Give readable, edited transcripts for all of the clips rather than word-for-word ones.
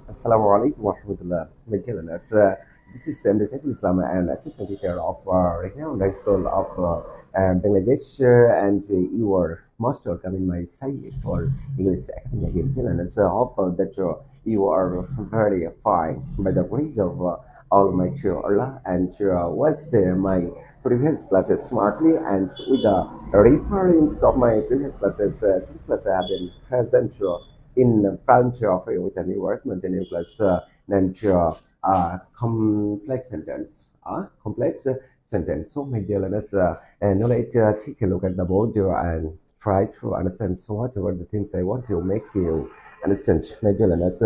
Assalamu alaikum warahmatullah. This is the Saiful Islam and assistant teacher of renowned high school of Bangladesh, and you are most welcome in my site for English Academy again. And it's hope that you are very fine by the grace of Almighty Allah and watched my previous classes smartly and with the reference of my previous classes. These classes have been present in front of you with a new word, maintain plus and complex sentence. Complex sentence. So, my dear learners, and now let's take a look at the board and try to understand so what are the things I want to make you understand, my dear learners.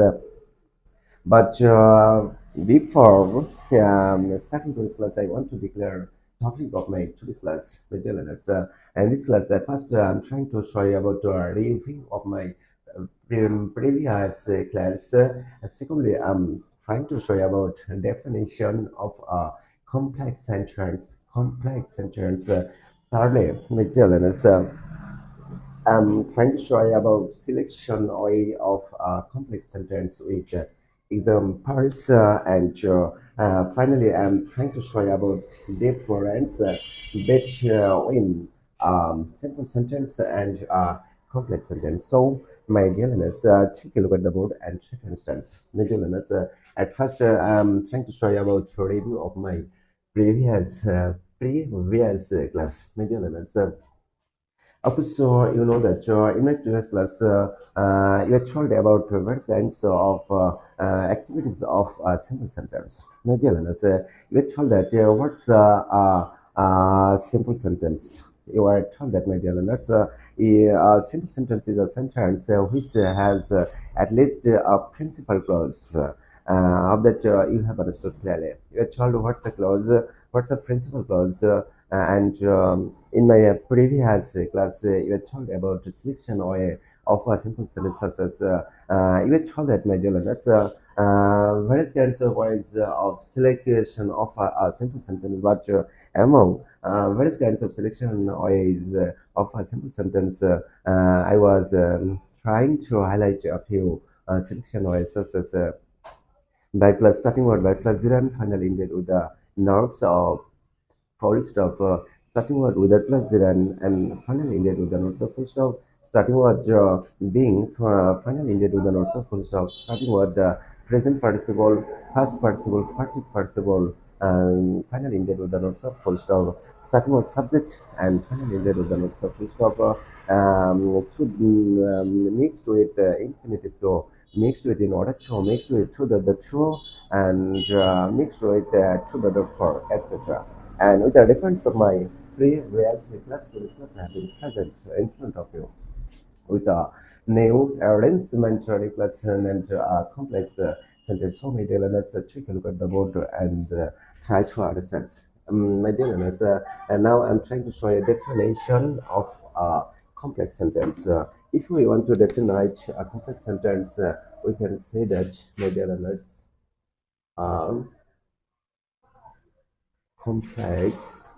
But before starting today's class, I want to declare topic of my today's class, my dear learners. And this class, first, I'm trying to show you about review of my previous class. And secondly, I'm trying to show you about definition of complex sentence. Complex sentence. Thirdly, my dear learners. I'm trying to show you about selection way of complex sentence with examples and finally I'm trying to show you about difference between simple sentence and complex sentence. So my dear learners, take a look at the board and check instance. My dear learners, at first I'm trying to show you about a review of my previous class. My dear learners. Okay, so you know that in my previous class, you were told about various kinds of activities of simple sentence. Now, dear learners, you were told that what's simple sentence? You were told that, my dear learners, simple sentence is a sentence which has at least a principal clause. Of that you have understood clearly. You are told what's the clause, what's the principal clause, and in my previous class, you were told about the selection or of a simple sentence such as you were told that, my dear learners, various kinds of ways of selection of a simple sentence, but among various kinds of selection ways of a simple sentence, I was trying to highlight a few selection ways such as by plus starting word by plus zero and final ended with the notes of full stop, starting word with a plus zero and finally ended with the notes of full stop, starting word being finally ended with the notes of full stop, starting word present participle, past participle, perfect participle, and finally ended with the notes of full stop, starting word subject and finally ended with the notes of full stop, mixed with infinitive to mixed with in order to mixed with to the true and mixed with to the for etc. And with the difference of my previous class listeners have been present in front of you with a new arrangement replacement and complex sentence. So, my dear learners, take a look at the board and try to understand. My dear learners, and now I'm trying to show you a definition of a complex sentence. If we want to define a complex sentence, we can say that, my dear learners, um, complex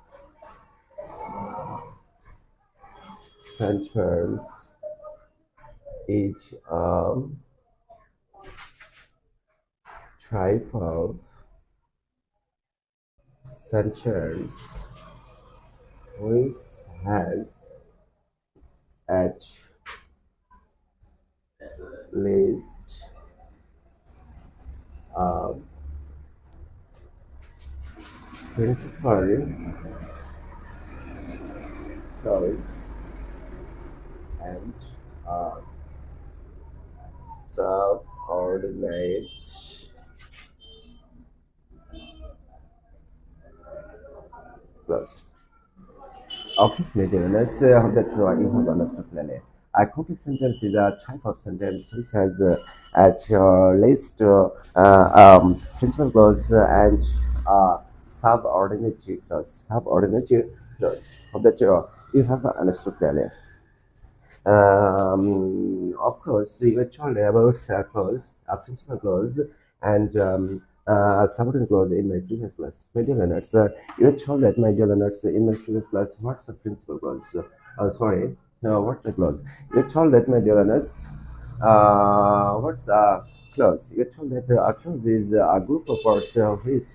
sentence is type of sentence which has at least a principal clause and a subordinate clause. Okay, maybe let's hope that you have understood clearly. A complex sentence is a type of sentence which has at least principal clause and subordinate clause. Subordinate clause. Hope that you have understood clearly. Of course, we were told about a clause, a principal clause, and a subordinate clause in my previous class. My dear learners, you were told that, my dear learners, in my previous class, what's a principal clause? Sorry, no, what's a clause? You were told that, my dear learners, What's clause? You told that a clause is a group of words which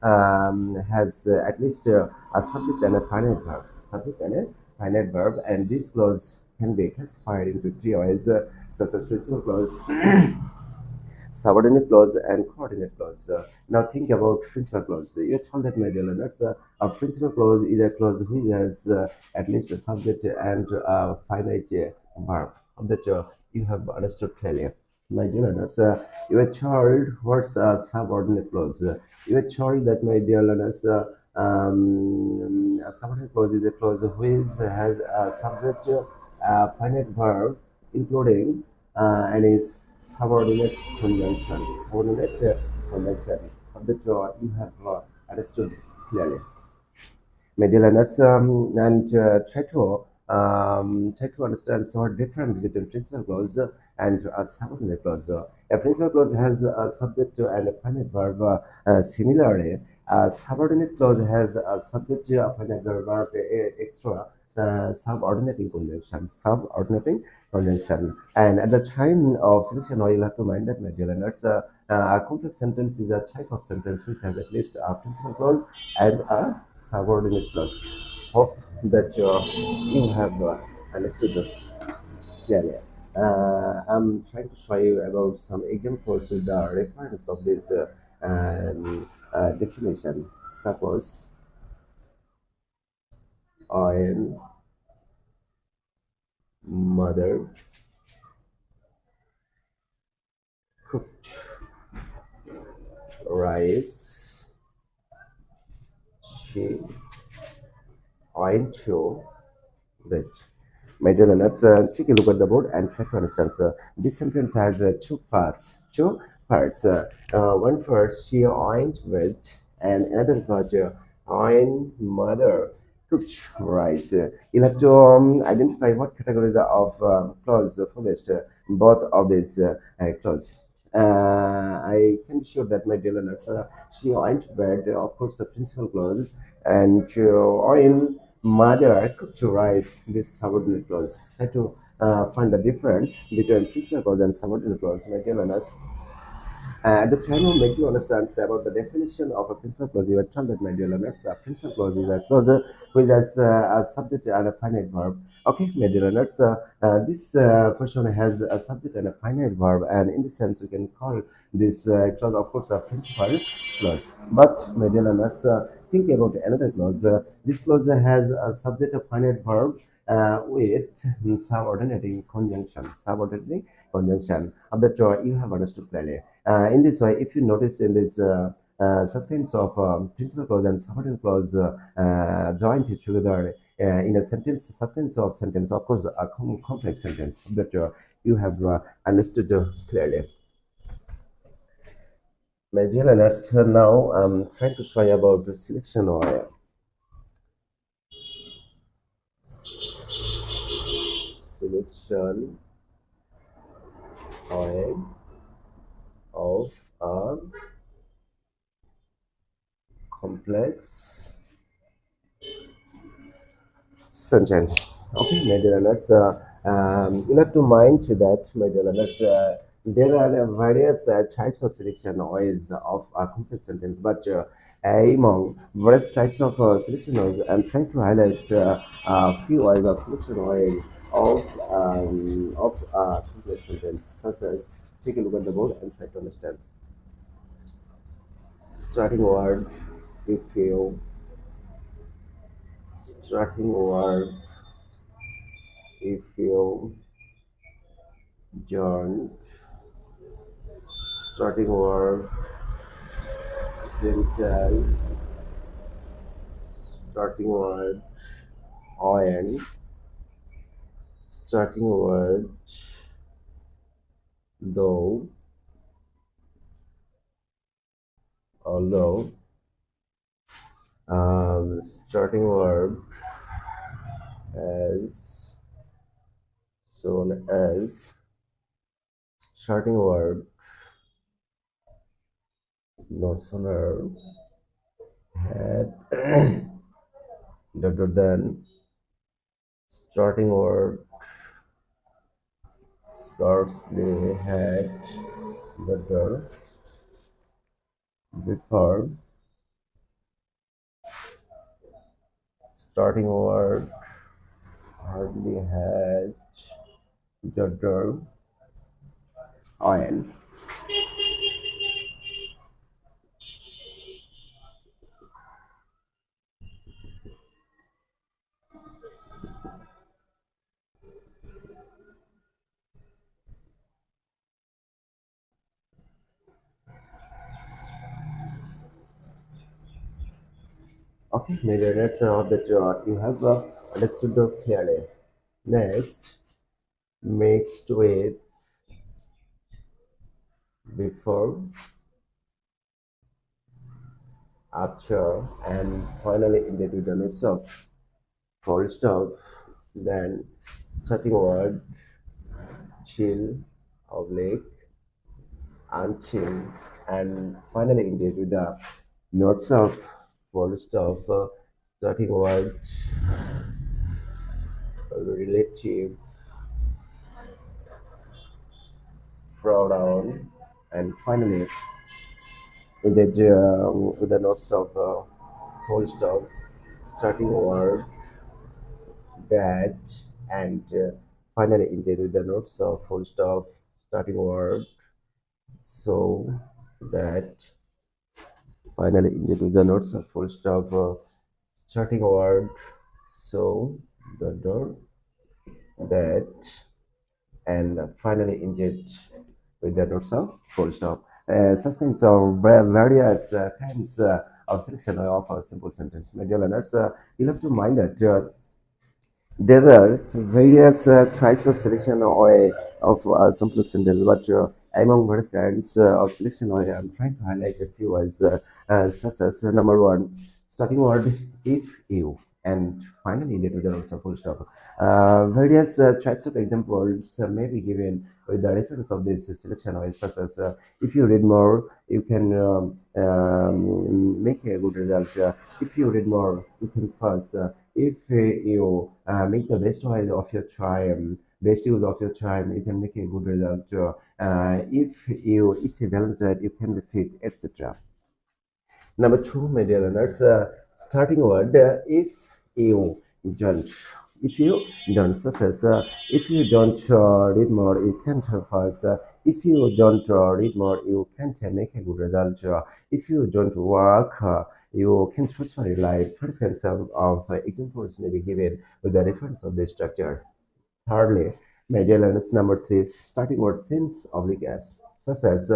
has at least a subject and a finite verb. Subject and a finite verb, and this clause can be classified into three ways, such as principal clause, subordinate clause, and coordinate clause. Now think about principal clause. You told that, my dear learners, a principal clause is a clause which has at least a subject and a finite verb that you have understood clearly. My dear learners, your child, what's a subordinate clause? Your child that, my dear learners, a subordinate clause is a clause which has a subject, a finite verb, including and is subordinate conjunction. Subordinate conjunction. That you have understood clearly. Media learners and try to understand what difference between principal clause and subordinate clause. A principal clause has a subject and a finite verb. Similarly, a subordinate clause has a subject, a finite verb, extra subordinating conjunction. Subordinating conjunction. And at the time of selection, you'll have to mind that, media learners. A complex sentence is a type of sentence which has at least a principal clause and a subordinate clause. Hope that you have understood this clearly. I'm trying to show you about some examples with the reference of this definition. Suppose oil, mother, cooked rice, she went to bed. My dear learners, take a look at the board and try to understand. This sentence has two parts. Two parts. One part, she oined with, and another part, oin mother cooked rice. You'll have to identify what category of clause follows both of these clause. I can be sure that, my dear learners, she oined bread, of course, the principal clause, and oil mother cooked rice, this subordinate clause. Try to find the difference between principal clause and subordinate clause. My dear learners, at the time of making you understand about the definition of a principal clause, you are told that, my dear learners, a principal clause is a clause which has a subject and a finite verb. Okay, my dear learners, this question has a subject and a finite verb, and in this sense, we can call this clause, of course, a principal clause. But, my dear learners, think about another clause. This clause has a subject, a finite verb, with subordinating conjunction. Subordinating conjunction of that you have understood clearly. In this way, if you notice in this such kinds of principal clause and subordinate clause joined together in a sentence, such kinds of sentence, of course, a complex sentence that you have understood clearly. My dear learners, now I'm trying to show you about the selection or selection or of a complex sentence. Okay, my dear learners, you have to mind that, my dear learners, there are various types of selection oils of a complex sentence, but among various types of selection oils, I'm trying to highlight a few oils of selection oil of a complex sentence, such as take a look at the board and try to understand. Starting word, if you starting word, if you join starting word since starting word on starting word though although starting word as soon as starting word no sooner had rather than starting word scarcely had the door before starting work, hardly had the door oil. Okay, maybe that's that you have understood clearly. Next, mixed with before, after, and finally ended with the notes of full stop. Then starting word chill, oblique, unchill, and finally ended with the notes of full stop. Starting word relative, pronoun, and finally ended with the notes of full stop. Starting word that, and finally ended with the notes of full stop. Starting word so that, finally ended with the notes of full stop. Starting word so the door that, and finally ended with the notes of full stop. Such things are various kinds of selection of a simple sentence. My dear learners, you have to mind that there are various types of selection or of simple sentence, but among various kinds of selection, I'm trying to highlight a few as such as number one, starting word if you, and finally later there also full stop. Various types of examples may be given with the reference of this selection, or such as if you read more, you can make a good result. If you read more, you can pass. If you make the best use of your time, you can make a good result. If you eat a balanced diet, you can be fit, etc. Number two, my dear learners, starting word you don't. If you don't, such as if you don't read more, you can't pass. If you don't read more, you can't make a good result. If you don't work, you can transfer your life. For instance, some of examples may be given with the reference of the structure. Thirdly, Magellan's number three, starting word since oblique as, such as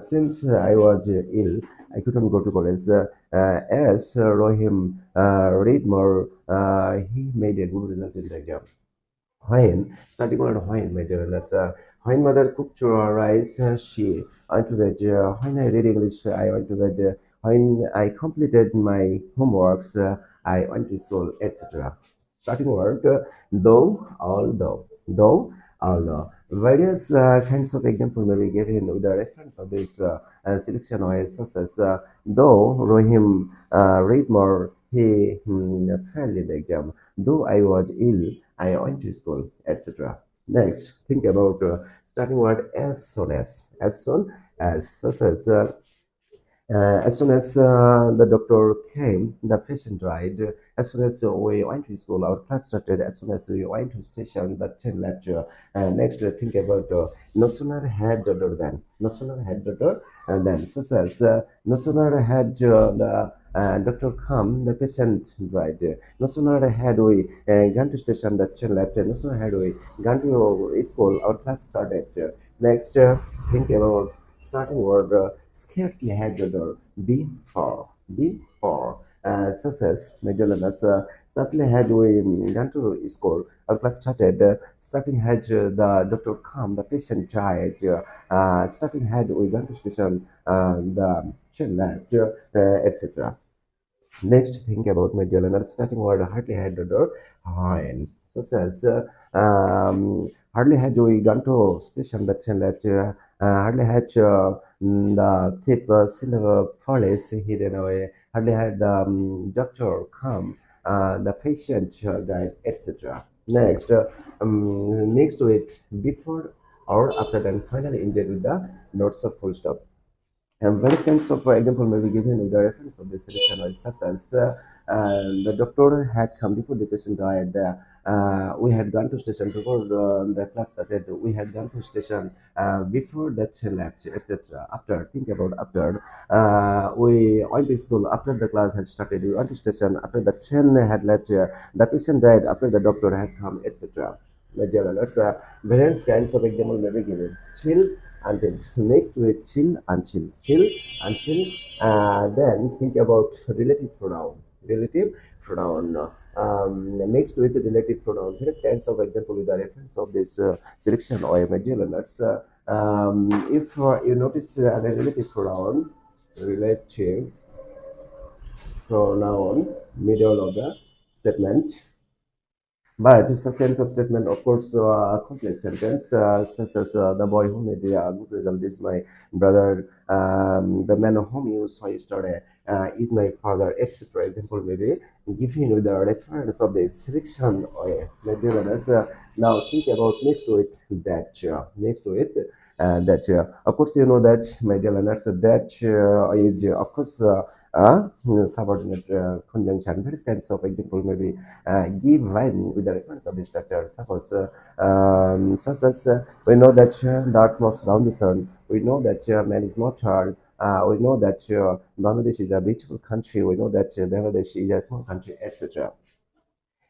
since I was ill, I couldn't go to college. As Rohim read more, he made a good result in the exam. When, starting word when, my dear learners, when mother cooked rice, she went to bed. When I read English, I went to bed. When I completed my homeworks, I went to school, etc. Starting word, though, though, although. Various kinds of example may be given with the reference of this selection oil, such as though Rohim read more, he failed in the exam. Though I was ill, I went to school, etc. Next, think about starting word as soon as, such as soon as the doctor came, the patient died. As soon as we went to school, our class started. As soon as we went to station, the train left. Next, think about no sooner had the door than, no sooner had the door and then, such as no sooner had the doctor come, the patient died. No sooner had we gone to station, the train left. No sooner had we gone to school, our class started. Next, think about starting word scarcely had the door before success Magellan's certainly had we gone to school our class started starting had the doctor come the patient died starting had we gone to station the train left etc. Next, think about Magellan starting word hardly had the door and such as hardly had we gone to station that hardly had the tip silver police hidden away, hardly had the doctor come, the patient died, etc. Next to it, before or after, then finally ended with the notes of full stop. And very kinds of example may be given with the reference of this selection or such as the doctor had come before the patient died. We had gone to station before the class started. We had gone to station before that left, etc. After, think about after. We went to school after the class had started. We went to station after the train had left. The patient died after the doctor had come, etc. That's various kinds of example may be given. Chill until. So next to it, chill until. Chill until. Then think about relative pronoun. Relative pronoun. Next to it, the relative pronoun. Various kinds of example with the reference of this selection or material alerts. If you notice the relative relative pronoun, middle of the statement. But such kinds of statement, of course, complex sentence, such as the boy who made the good result is my brother, the man whom you saw yesterday is my father, etc. Example, maybe giving you the reference of the selection or materialness. Now think about next to it that next to it that of course you know that my dear learners that is of course subordinate conjunction. Various kinds of example maybe given with the reference of the structure. Suppose, such as we know that dark moves around the sun. We know that man is not hard. We know that Bangladesh is a beautiful country. We know that Bangladesh is a small country, etc.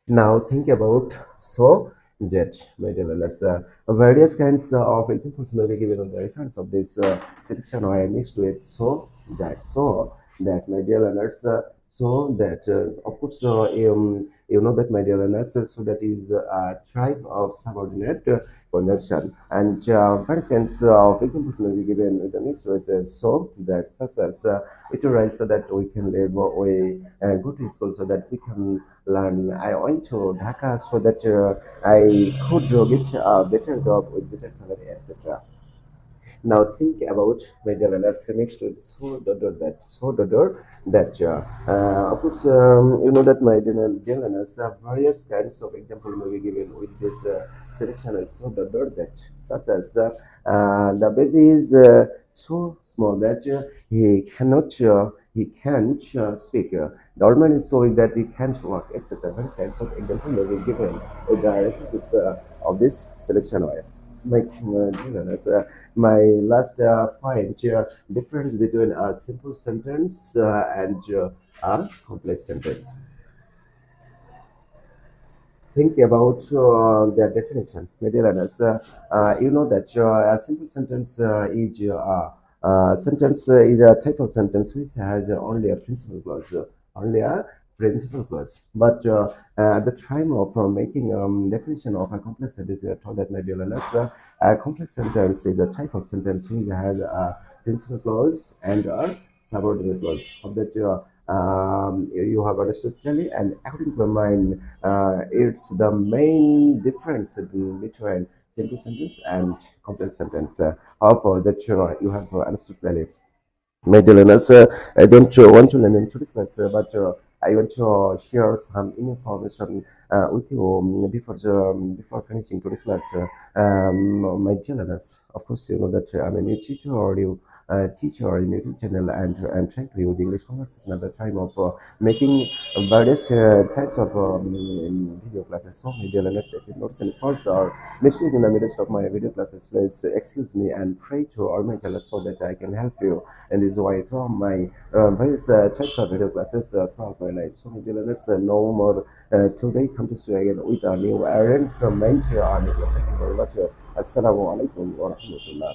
Now think about so that, my dear learners. Various kinds of examples may be given on the reference of this section or next to it. So that, my dear learners. So that of course you know that, my dear learners. So that is a type of subordinate conjunction, and various kinds of examples may be given with the next to it. So that, such as it arises so that we can live, we go to school so that we can learn. I went to Dhaka so that I could get a better job with better salary, etc. Now think about whether next to it so that of course you know that, my dear learners, various kinds of example may be given with this selection is that, such as the baby is so small that he can't speak. The old man is showing that he can't walk, etc. Various kinds of example may be given with the reference of this selection. My last point, difference between a simple sentence and a complex sentence. Think about their definition. My dear learners, you know that a simple sentence is a type of sentence which has only a principal clause, only a principal clause. But at the time of making definition of a complex sentence, we are told that, my dear learners, a complex sentence is a type of sentence which has a principal clause and a subordinate clause. Of that you have understood clearly, and according to mine, it's the main difference between simple sentence and complex sentence. Hope that you have understood clearly. My dear learners, I don't want to learn into this class, but I want to share some information with you before finishing today's class. My dear learners, of course, you know that I'm a new teacher or new teacher in YouTube channel, and I'm trying to use English conversation at the time of making various types of video classes. So, my dear learners, if you notice any faults or mistakes in the middle of my video classes, please excuse me and pray to Almighty Allah so that I can help you. And this is why from my various types of video classes throughout my life. So, my dear learners, no more today. Come to see you again with a new arrangement. Thank you very much. Assalamu alaikum wa rahmatullah.